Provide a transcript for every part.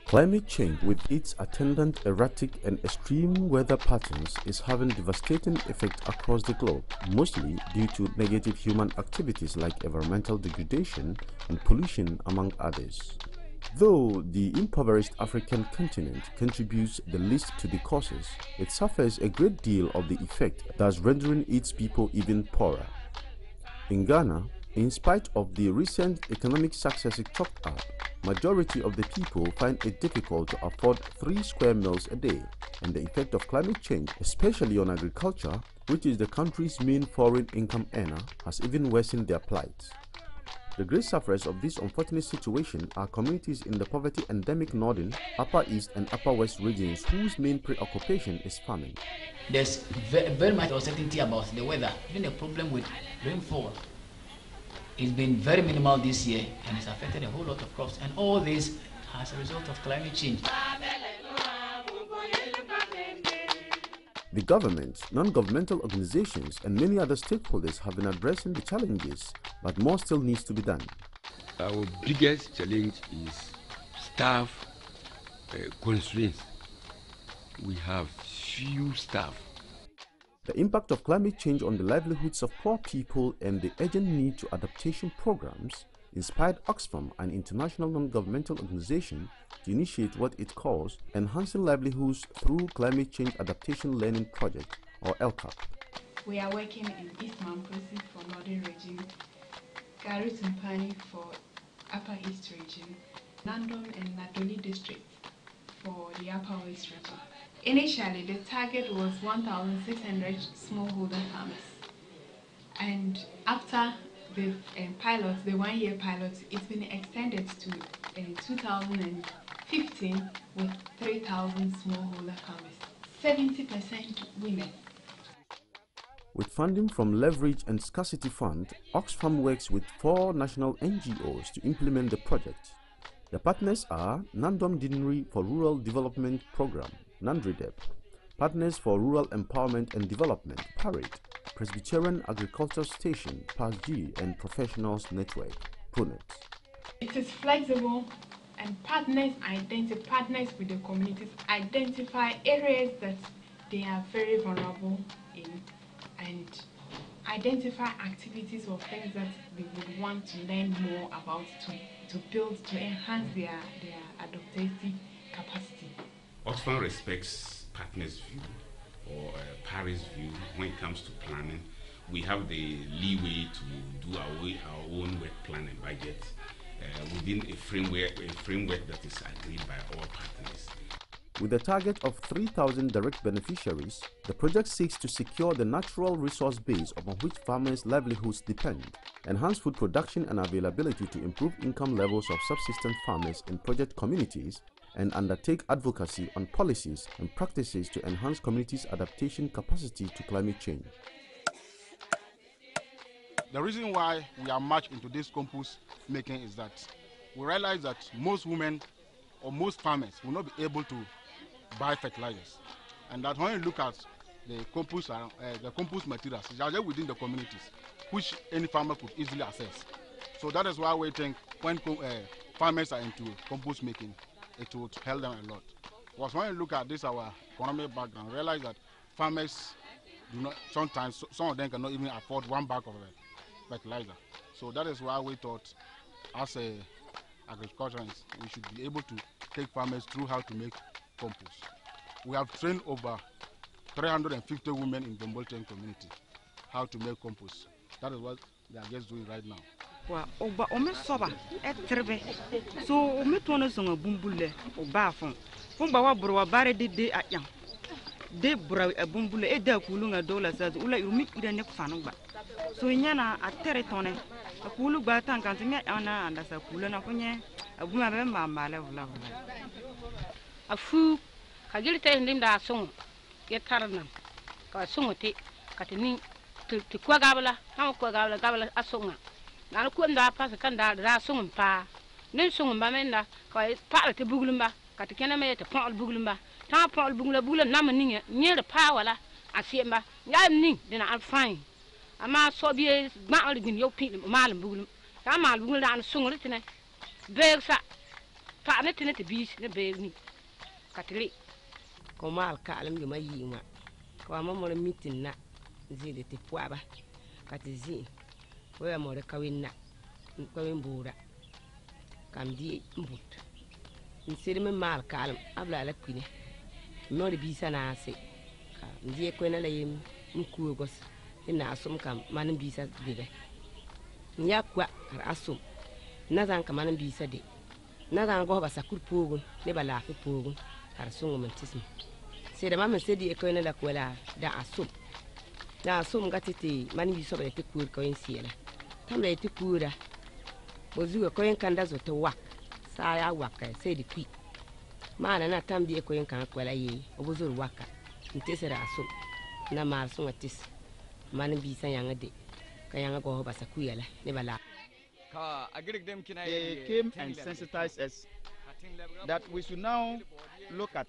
Climate change, with its attendant erratic and extreme weather patterns, is having devastating effects across the globe, mostly due to negative human activities like environmental degradation and pollution, among others. Though the impoverished African continent contributes the least to the causes, it suffers a great deal of the effect, thus rendering its people even poorer. In Ghana, in spite of the recent economic success it chalked up, majority of the people find it difficult to afford 3 square meals a day, and the effect of climate change, especially on agriculture, which is the country's main foreign income earner, has even worsened their plight. The great sufferers of this unfortunate situation are communities in the poverty-endemic northern, upper east and upper west regions whose main preoccupation is farming. There's very much uncertainty about the weather, even a problem with rainfall. It's been very minimal this year and it's affected a whole lot of crops, and all this as a result of climate change. The government, non-governmental organizations and many other stakeholders have been addressing the challenges, but more still needs to be done. Our biggest challenge is staff constraints. We have few staff. The impact of climate change on the livelihoods of poor people and the urgent need to adaptation programs inspired OXFAM, an international non-governmental organization, to initiate what it calls Enhancing Livelihoods Through Climate Change Adaptation Learning Project, or LCAP. We are working in East Mampresi for Northern Region, Gari Tumpani for Upper East Region, Nandom and Nadoli District for the Upper West Region. Initially, the target was 1,600 smallholder farmers, and after the pilot, the 1-year pilot, it's been extended to 2015 with 3,000 smallholder farmers, 70% women. With funding from Leverage and Scarcity Fund, OXFAM works with 4 national NGOs to implement the project. The partners are Nandom Dinri for Rural Development Program, NANDRIDEP, Partners for Rural Empowerment and Development, PARID, Presbyterian Agricultural Station, PASG, and Professionals Network, PRONET. It is flexible, and partners with the communities identify areas that they are very vulnerable in and identify activities or things that they would want to learn more about to build, to enhance their adaptive capacity. OXFAM respects partners' view or Paris view when it comes to planning. We have the leeway to do our own work plan and budget within a framework that is agreed by all partners. With a target of 3,000 direct beneficiaries, the project seeks to secure the natural resource base upon which farmers' livelihoods depend, enhance food production and availability to improve income levels of subsistence farmers in project communities, and undertake advocacy on policies and practices to enhance communities' adaptation capacity to climate change. The reason why we are much into this compost making is that we realize that most women or most farmers will not be able to buy fertilizers, and that when you look at the compost materials, they are just within the communities, which any farmer could easily access. So that is why we think when farmers are into compost making, it would help them a lot. Because when you look at this, our economic background, realize that farmers do not, sometimes some of them cannot even afford 1 bag of fertilizer. So that is why we thought, as a agriculturalists, we should be able to take farmers through how to make compost. We have trained over 350 women in the Bolton community how to make compost. That is what they are just doing right now. Oba ome soba etrebe so ome tono songa bumbule oba fon fumba wa bro wa bare de atyan de bro bumbule e da kulunga dola sa ula yumi ida nek fanuba so nyana atere tone akulu ba tan kan tinga ana anda sa kuluna kunye abuma be mambale vula afu kagilite ndinda songo ke tarnam ka songo te katini ti kwa gabla ha kwa gabla asonga na ko nda pa kan da songum pa nen songum ba menda ka pa te bugulumba ka te kena me te pa bugulumba ta pa bugulumba nam ninge nyere pa wala asemba ya ni de na fine ama so bi ma ali gin yo pin malam bugulum ta mal bugul dan sungul tine be sa fa ne tine te bis ne be ni katli ko mal ka alam yo mayi ma ko ma mo mitin na zile te poaba kati zi ko ya mo re kawin bura kam di mbut insere me mal ka alam abla la kwine no de bisa na ase ka ndi ko na la yim mku gos ina asum kam man bisa bebe nya kwa asum na zan kam man bisa de na zan go ba sakur pogun ne ba la pogun har sungu mentism se de mam se di ko na la kwala da asum na asum gatiti man bisa ba te kur ko insiela tam le te kura bozu ko en kanda zo te wak sa ya waka se di kwi mana na tam di ko en kan kwala yi obozo waka ntesera asum na mar sunga tis man bisa yanga de ka yanga go ba sakuyala ne bala ka agrik dem kina they came and sensitized us that we should now look at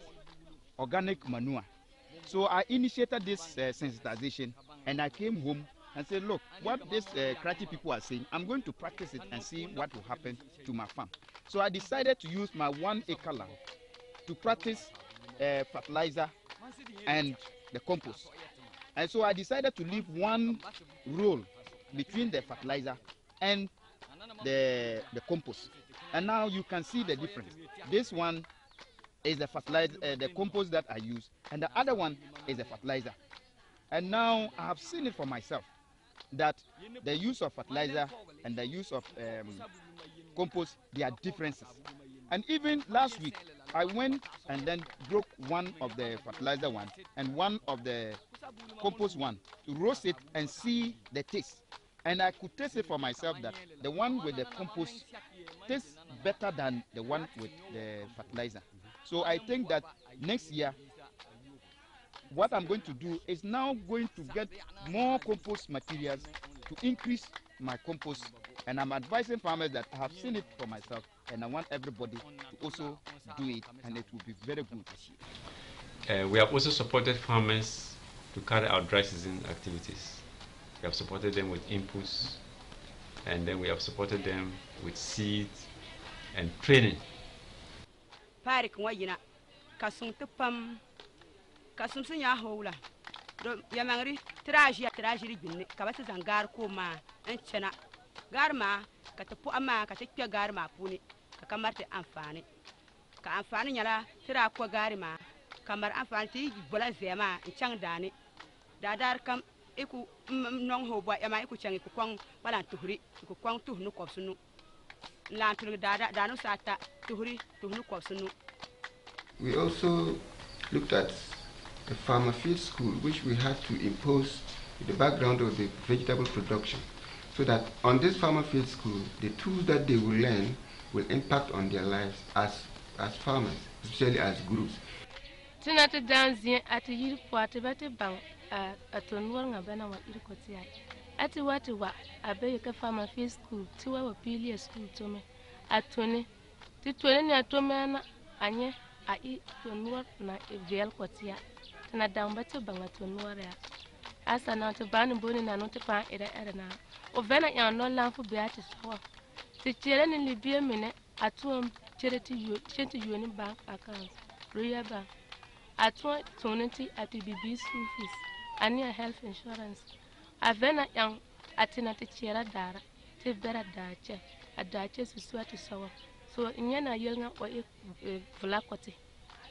organic manure. So I initiated this sensitization, and I came home and said, look, what these crafty people are saying, I'm going to practice it and see what will happen to my farm. So I decided to use my 1 acre land to practice fertilizer and the compost. And so I decided to leave one roll between the fertilizer and the compost. And now you can see the difference. This one is the fertilizer, the compost that I use, and the other one is the fertilizer. And now I have seen it for myself that the use of fertilizer and the use of compost, there are differences. And even last week, I went and then broke one of the fertilizer one and one of the compost one to roast it and see the taste. And I could taste it for myself that the one with the compost tastes better than the one with the fertilizer. So I think that next year, what I'm going to do is now going to get more compost materials to increase my compost. And I'm advising farmers that I have seen it for myself, and I want everybody to also do it, and it will be very good. We have also supported farmers to carry out dry season activities. We have supported them with inputs, and then we have supported them with seeds and training. Parik wayina kasung tepam kasum sinya hola do yamangri traji binne kabata zangar ko ma enchena garma katapu ama katekya garma puni kamarte amfani ka amfani nyala tira ko garma kamar amfani ti bola zema enchang dani dadar kam iku nong ho bwa yama iku changi ku kwang wala tuhuri ku kwang tuhnu ko sunu lantul danu sata tuhuri tuhnu ko sunu. We also looked at the farmer field school, which we had to impose with the background of the vegetable production, so that on this farmer field school, the tools that they will learn will impact on their lives as farmers, especially as groups. Tinata danzien ati yiri kwati bati bang atonwar ngabana wa iri kotia. Ati wati wa abe ka farmer field school tiwa wa pili school tome atone ti tone ni atome na anye ai tonwar na evel kotia. Tina damba ti bang atonwar ya. Asa na to bani boni na no ti pa era na. O vena ya no lanfu be ati sawa. Ti chere ni libie mine atuom charity union bank account. Royal bank. Atwa tonenti ati BB school fees. Ania health insurance. Avena yang atina ti chera dara. Ti bera dache. Adache susu ati sawa. So inyana yenga wa vlakwati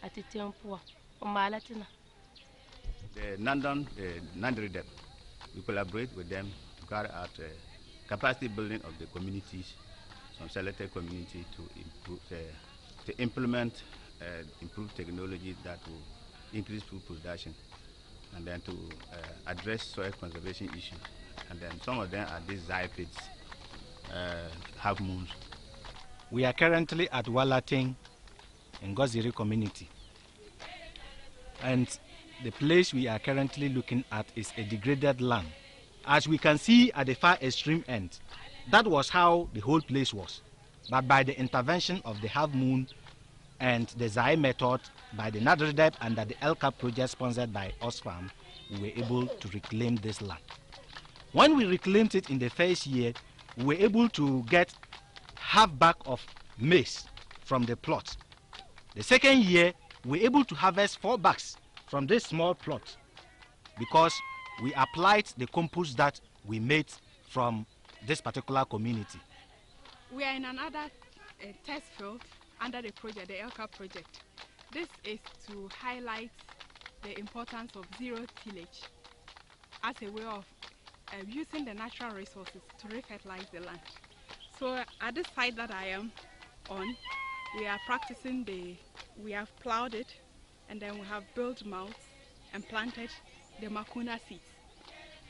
ati tempo. O malatina. The non-reader, we collaborate with them to carry out capacity building of the communities, some selected community to implement improved technology that will increase food production, and then to address soil conservation issues. And then some of them are these zyphids, half moons. We are currently at Walating in Goziri community, and the place we are currently looking at is a degraded land. As we can see at the far extreme end, that was how the whole place was. But by the intervention of the half moon and the Zai method by the NADREDEP under the LCAP project sponsored by OXFAM, we were able to reclaim this land. When we reclaimed it in the first year, we were able to get half bag of maize from the plot. The second year, we were able to harvest 4 bags from this small plot because we applied the compost that we made from this particular community. We are in another test field under the project, the ELCA project. This is to highlight the importance of zero tillage as a way of using the natural resources to refertilize the land. So at this site that I am on, we are practicing we have plowed it, and then we have built mounds and planted the Makuna seeds.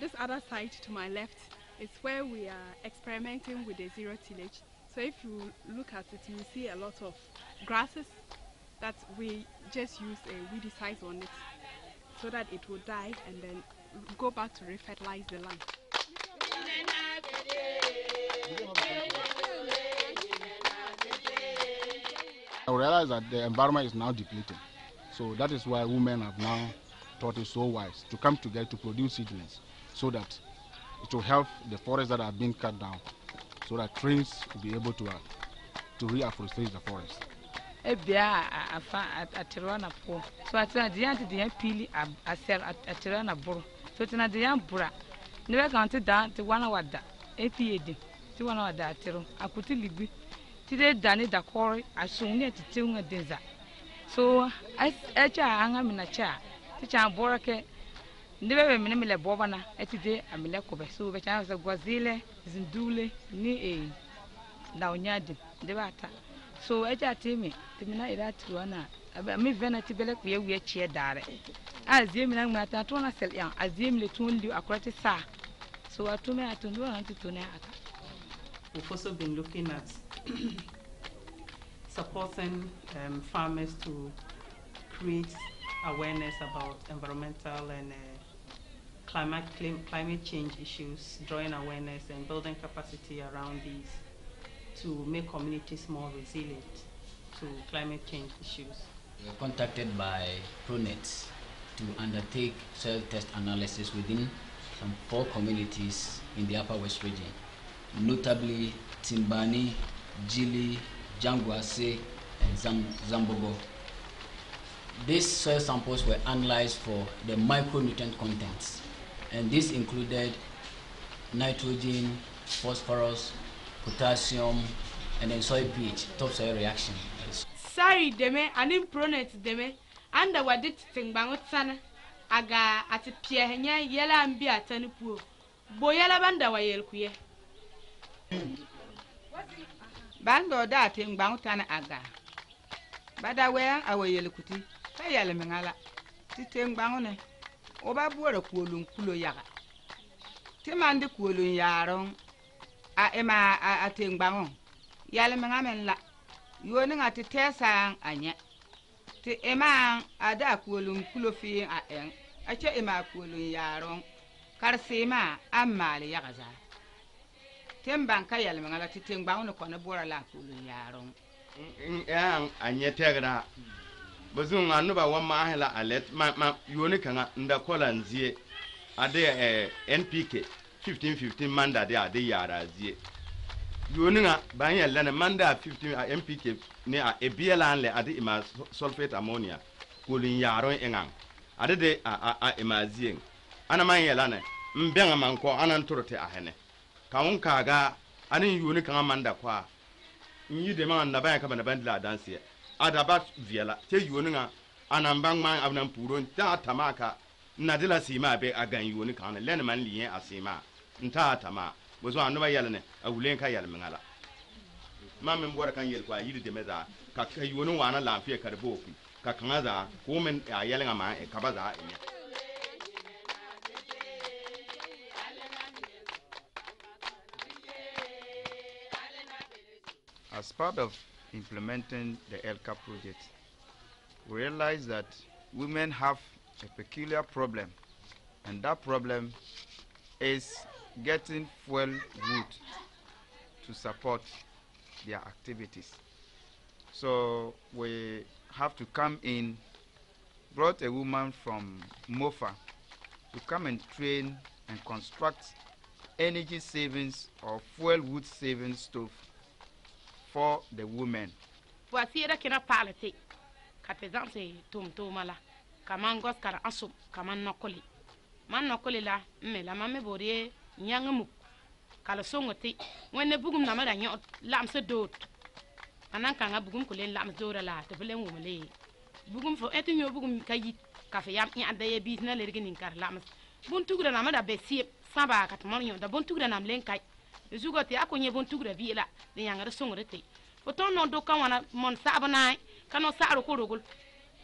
This other side to my left is where we are experimenting with the zero tillage. So if you look at it, you will see a lot of grasses that we just use a weedicide on it so that it will die and then go back to refertilize the land. I realize that the environment is now depleting. So that is why women have now thought it so wise to come together to produce seedlings so that it will help the forests that have been cut down so that trees will be able to reafforestate the forest. Ebia atirana po so atina diyan diyan pili asel atirana buru so tina diyan bura ni we kan ti dan ti wana wada epiedi ti wana wada atiro akuti ligbi ti de dani da kori asun ne ti tiunga denza so echa anga mina cha ti cha bora ke ni be me le bobana etide amile ko be so be cha so gwazile zindule ni na onyadi de bata so eja timi timina ira tuana mi vena tibele kuye wiye chie dare azie mi na ngata to na sel yan azie mi le tunli akurati sa so atume atundu anti tune aka. We've also been looking at supporting farmers to create awareness about environmental and climate change issues, drawing awareness and building capacity around these to make communities more resilient to climate change issues. We were contacted by ProNet to undertake soil test analysis within some 4 communities in the Upper West region, notably Timbani, Jili, Jangwase, and Zambogo. These soil samples were analyzed for the micronutrient contents, and this included nitrogen, phosphorus, potassium, and then soil pH, topsoil reaction. Sorry, deme, anim pronet deme, anda wadit tingbangot sana, aga ati piehenya yela ambi atani puo, boyela banda wa yelkuye. Bando da tingbangot sana aga, bada wea awa yelkuti, ka yele mengala, ti tingbangone, oba buwara kuolun kulo yaga, ti mandi kuolun yarong, a tingbangon, yele mengamen la, yoni ngati tesang anye, ti ema ada kuolun kulo fi a eng, ache ema kuolun yarong, karsima amali yagaza. Timbanka yele mengala ti tingbangon kone bora la kuolun yarong. Yang anye tegra bazun anuba wa mahela alet ma yoni kanga nda kola nzie ade NPK 15 manda de ade yara zie yoni nga banya lana manda 15 NPK ne a ebiela anle ade ima sulfate ammonia kolin yaro engang ade de a imazien ana man yelana mbenga manko anan torote ahene kawun kaga anin yoni kanga manda kwa nyi de man na banya kaba na bandla danse adaba viela te yoni nga anan bang man abnan puron ta tamaka nadila sima be agan yoni kana len man liyen asima nta tama bozo anuba yelne awulen ka yel mingala mamen bora kan yel kwa yidi de meza ka yoni wana lafiya karbo ka kanaza ko men a yelenga ma e kabaza enya. As part of implementing the ELCA project, we realized that women have a peculiar problem, and that problem is getting fuel wood to support their activities. So we have to come in, brought a woman from Mofa to come and train and construct energy savings or fuel wood savings stove for the women. Wasira kina palate kate danse tum mala kaman gos kara asum kaman nokoli man nokoli la me la mame borie nyangamu kala songoti wenne bugum na mara nyot lam se dot anan kanga bugum ko len lam dora la to belen wo male bugum fo etu nyo bugum kayit ka fe yam nya da ye bisna le ginin kar lam bun tugra na mara be siep saba kat mon nyo da bun tugra nam len kay zugoti akonye bun tugra bi la de nyanga songorete foton no do kan wana mon sabana kano saro ko rogol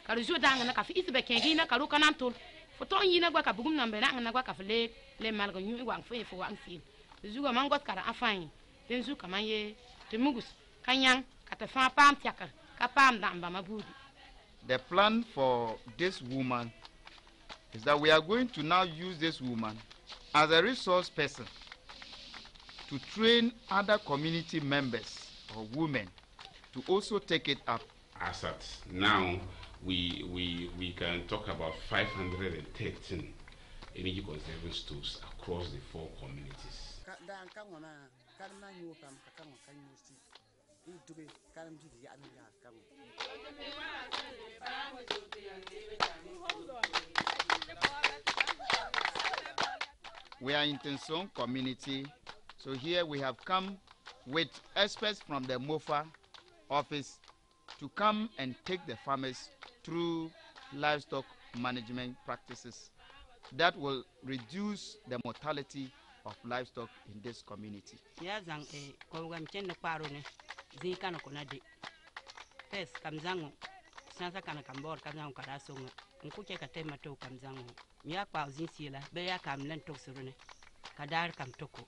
kar jo danga na ka fi isbe kengi na karu kanan tol foton yina gwa ka bugum nambe na gwa ka fle le malga nyu wang fe fo wang sil zuga mangot kara afan den zu kaman te mugus kanyang kata fa pam tiakar ka pam damba mabudi. The plan for this woman is that we are going to now use this woman as a resource person to train other community members or women to also take it up. As at now, we can talk about 513 energy conserving stoves across the 4 communities. We are in Tensong community, so here we have come with experts from the MOFA office to come and take the farmers through livestock management practices that will reduce the mortality of livestock in this community. Yazang ko mchende kwaro ne zikana kunade pes kamzango sansa kana kambor kamzango kadasonga nkuke katema to kamzango miya kwa zinsila be ya kamlen to surune kadar kam toko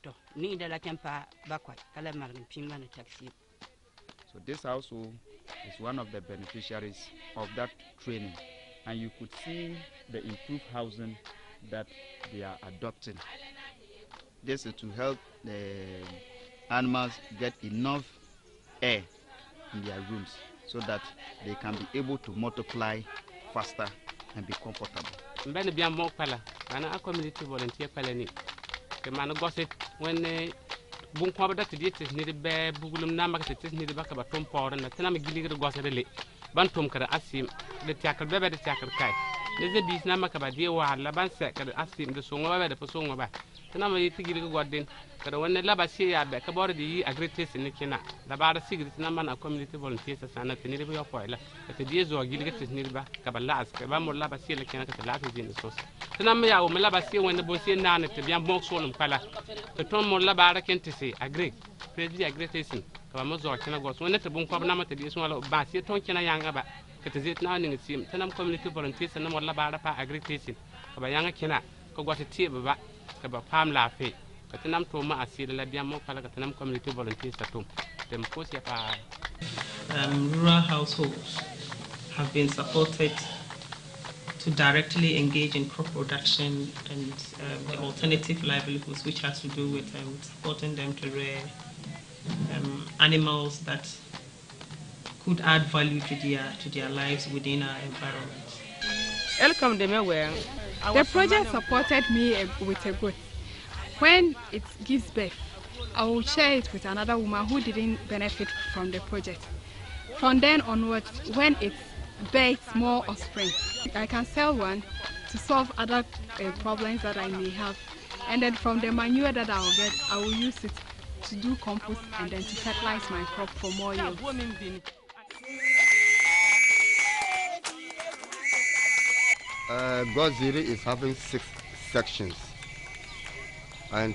to ni da la kempa bakwa kala margin pimba na taxi. So this household is one of the beneficiaries of that training, and you could see the improved housing that they are adopting. This is to help the animals get enough air in their rooms so that they can be able to multiply faster and be comfortable. Mbene bien mo pala ana a community volunteer pala ni ke man gosit when bun ko ba datti dit ni be bugulum na makati tis ni ba ka ba tom pawra na tana mi gili ga gosere le ban tom kada asim de tiakal bebe de tiakal kai ne ze bis na makaba die wa la ban se kada asim de songo ba de songo ba tana ma yiti gili ga godin kada wonne la ba shi ya be ka bor di agrites ni kina da ba da sigri tana man a community volunteer sa sana tini de yo poila te die zo gili ga tis ni ba ka ba la as ka ba mo la ba shi le kina ka la fi din sos tana ma ya o me la ba shi wonne bo shi na ne te bien bon solum kala te ton mo la ba ra kente se agri predi agritation ka mo zo kina go so ne te bun ko na ma te di so la ba shi ton kina yanga ba ka te zet na ni sim tana community volunteer sa na mo la ba ra pa agritation ka ba yanga kina ko go te ti ba ka ba pam la fe ka tanam to ma asira la bien mo kala ka tanam community volunteer sa to dem ko sia pa. Rural households have been supported to directly engage in crop production and the alternative livelihoods, which has to do with supporting them to rear animals that could add value to their lives within our environment. The project supported me with a goat. When it gives birth, I will share it with another woman who didn't benefit from the project. From then onwards, when it bears more offspring, I can sell one to solve other problems that I may have. And then from the manure that I will get, I will use it to do compost and then to fertilize my crop for more yield. Goziri is having 6 sections, and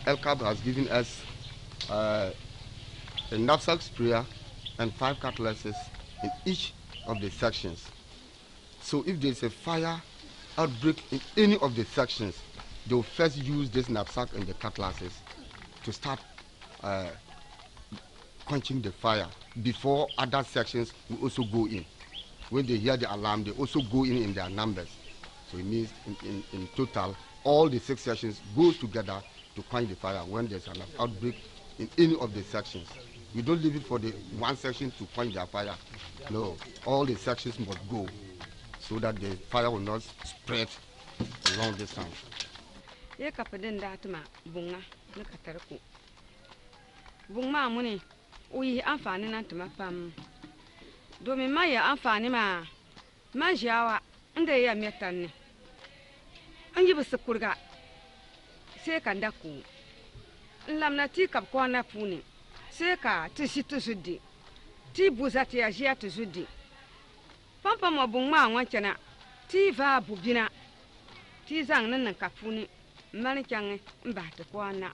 LCAB has given us a knapsack sprayer and 5 cutlasses in each of the sections. So if there's a fire outbreak in any of the sections, they'll first use this knapsack and the cutlasses to start quenching the fire before other sections will also go in. When they hear the alarm, they also go in their numbers. So it means in total, all the 6 sections goes together to quench the fire when there's an outbreak in any of the sections. We don't leave it for the one section to quench their fire. No, all the sections must go so that the fire will not spread long distance. Ye kapeden datuma bunga na katarku. Bungma muni uyi amfani nan tuma pam. Domin ma ya amfani ma jawa inda ya metan ne. An yi bisu kurga sai kan daku. Lamna ti kap ko na puni sai ka tisi tusudi. Ti buzati ya jia tusudi. Pampa mo bungma wanchana ti va bubina. Ti zang nan kapuni mani change mbata ko na.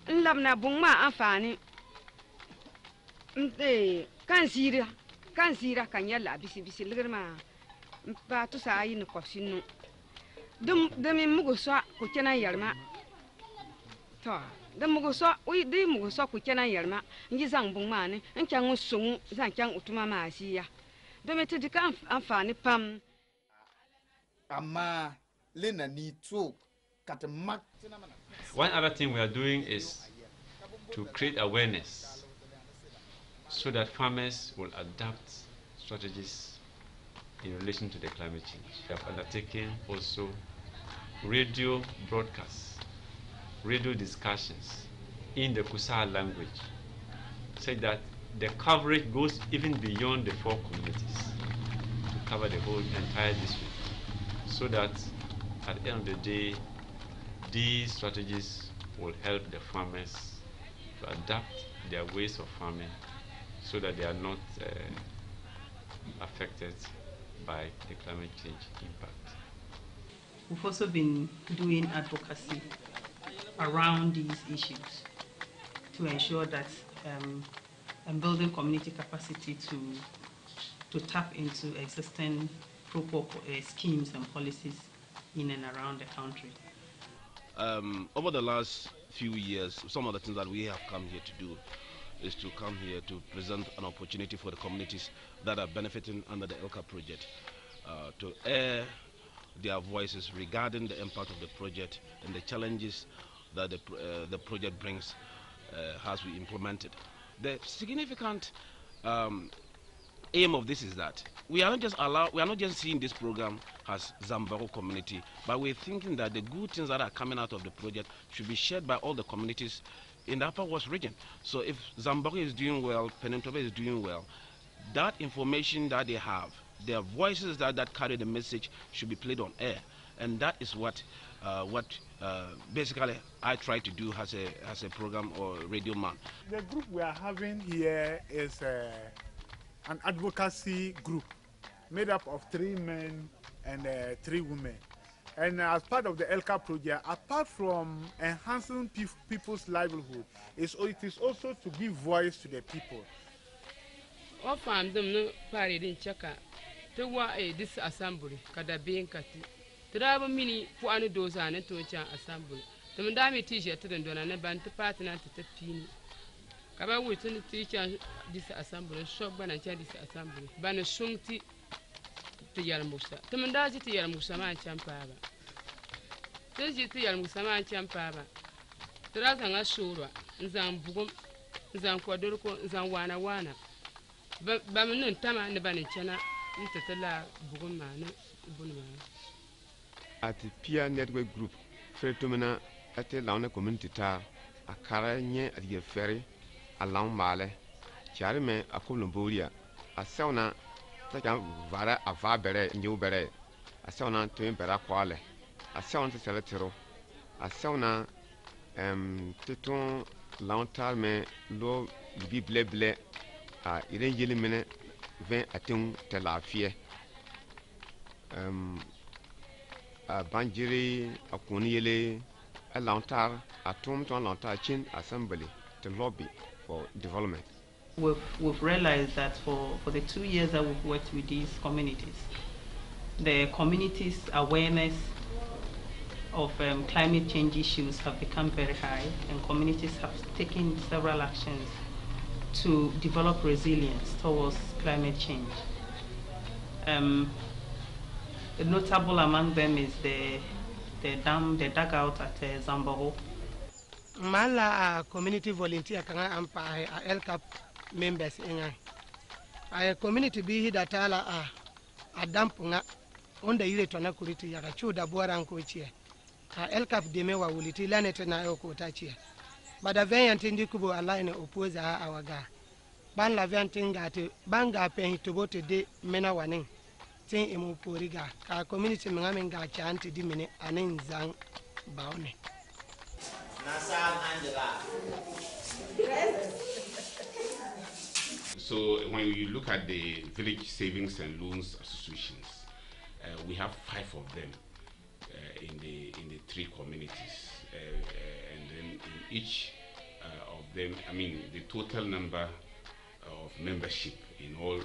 Lamna bungma amfani kan zira kan yalla bisi lirma ba to sa yi no kosinu dum mi mugo so ko kenan yarma to dum mugo so ku kenan yarma ngi zang bungma ne in kan sungu zan kan utuma ma asiya dum ti dika amfani pam amma lena ni to kat mak. One other thing we are doing is to create awareness so that farmers will adapt strategies in relation to the climate change. We have undertaken also radio broadcasts, radio discussions in the Kusa language, so that the coverage goes even beyond the 4 communities to cover the whole entire district, so that at the end of the day, these strategies will help the farmers to adapt their ways of farming so that they are not affected by the climate change impact. We've also been doing advocacy around these issues to ensure that and building community capacity to tap into existing schemes and policies in and around the country. Over the last few years, some of the things that we have come here to do is to come here to present an opportunity for the communities that are benefiting under the ELCA project to air their voices regarding the impact of the project and the challenges that the project brings as we implement it. The significant aim of this is that we are not just seeing this program as Zambaro community, but we're thinking that the good things that are coming out of the project should be shared by all the communities in the Upper West region. So if Zambaro is doing well, Penentobe is doing well, that information that they have, their voices that carry the message should be played on air. And that is what basically I try to do as a program or radio man. The group we are having here is an advocacy group made up of 3 men and 3 women. And as part of the ELCA project, apart from enhancing people's livelihood, it is also to give voice to the people. OXFAM them no party din chaka to wa this assembly kada being kati traba mini fu anu doza na to cha assembly to mda mi t-shirt to dona na ban to party na to pini kaba we to teacher this assembly shop bana cha this assembly bana sungti to yar musa to mda ji to yar musa man champa ba to ji to yar musa man champa ba traza nga shura nzam bugum nzam kwadoro ko nzam wana Bamun Tama and the Banichana, Ntatala Bugumana, Bunma. At the peer network group, Fretumina at the Launa community tar, a caranye at your ferry, a long male, Charime, a Columburia, a sauna, Taka Vara, a Vabere, New Bere, a sauna to Impera Quale, a sauna to Seletero, a sauna, Titon, long time, low, be ble. Il est yeli mene 20 atung telafie a banjiri a kuniyele a lantar atum ton lantar chin assembly to lobby for development. We've realized that for the 2 years that we've worked with these communities, the communities' awareness of climate change issues have become very high, and communities have taken several actions to develop resilience towards climate change. Notable among them is the dugout at Zambaro. Mala community volunteer kanga ampa ELCA members inga. A community bihi datala adampunga onda ile tona kuliti ya chuda bora nkochie elkap deme wa wuliti lanete na yo ko tachie bada veyanti ndikubo align oppose awaga ban la ventingate banga pe tobote de mena waning tin emu poriga ka community menga ga chanti di mene anin zang baone So when you look at the village savings and loans associations, we have 5 of them in the 3 communities, and then in each of them, I mean, the total number of membership in all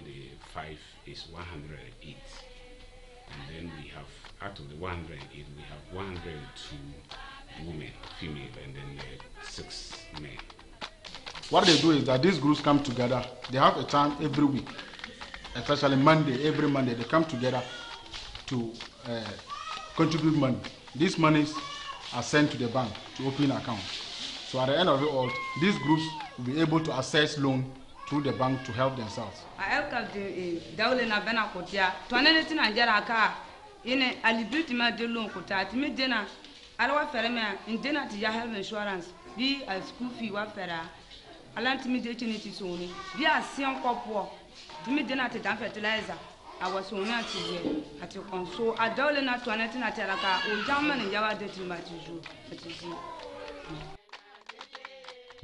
the 5 is 108, and then we have, out of the 108, we have 102 women, female, and then 6 men. What they do is that these groups come together. They have a time every week, especially Monday. Every Monday they come together to contribute money. These monies are sent to the bank to open accounts. So at the end of it all, these groups will be able to access loan through the bank to help themselves. Fertilizer. I was on at the console. I don't know to an Atenataka or German and Java de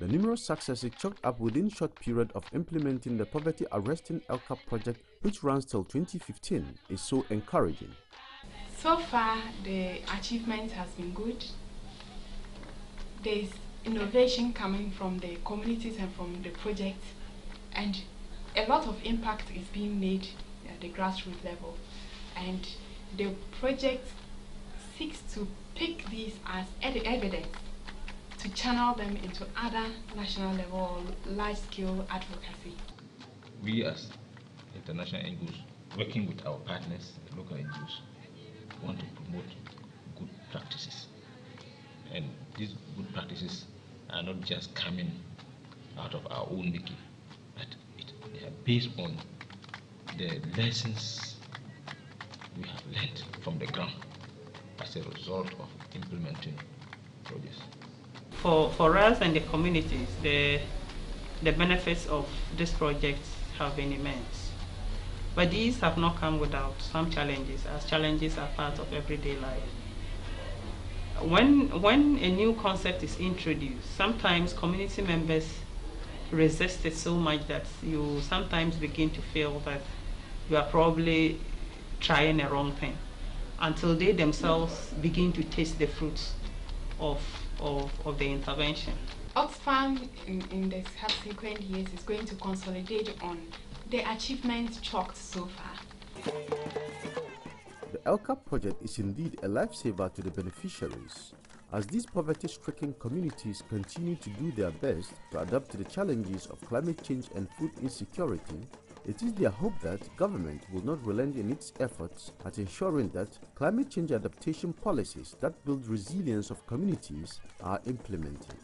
The numerous successes chalked up within short period of implementing the poverty arresting LCAP project, which runs till 2015, is so encouraging. So far, the achievement has been good. There's innovation coming from the communities and from the project, and a lot of impact is being made at the grassroots level. And the project seeks to pick these as evidence to channel them into other national level large-scale advocacy. We as international NGOs, working with our partners, the local NGOs, want to promote good practices. And these good practices are not just coming out of our own making, but they are based on the lessons we have learned from the ground as a result of implementing projects. For us and the communities, the benefits of this project have been immense. But these have not come without some challenges, as challenges are part of everyday life. When a new concept is introduced, sometimes community members resist it so much that you sometimes begin to feel that you are probably trying a wrong thing, until they themselves begin to taste the fruits of the intervention. OXFAM in the subsequent years is going to consolidate on the achievements chalked so far. The LCAP project is indeed a lifesaver to the beneficiaries, as these poverty-stricken communities continue to do their best to adapt to the challenges of climate change and food insecurity. It is their hope that government will not relent in its efforts at ensuring that climate change adaptation policies that build resilience of communities are implemented.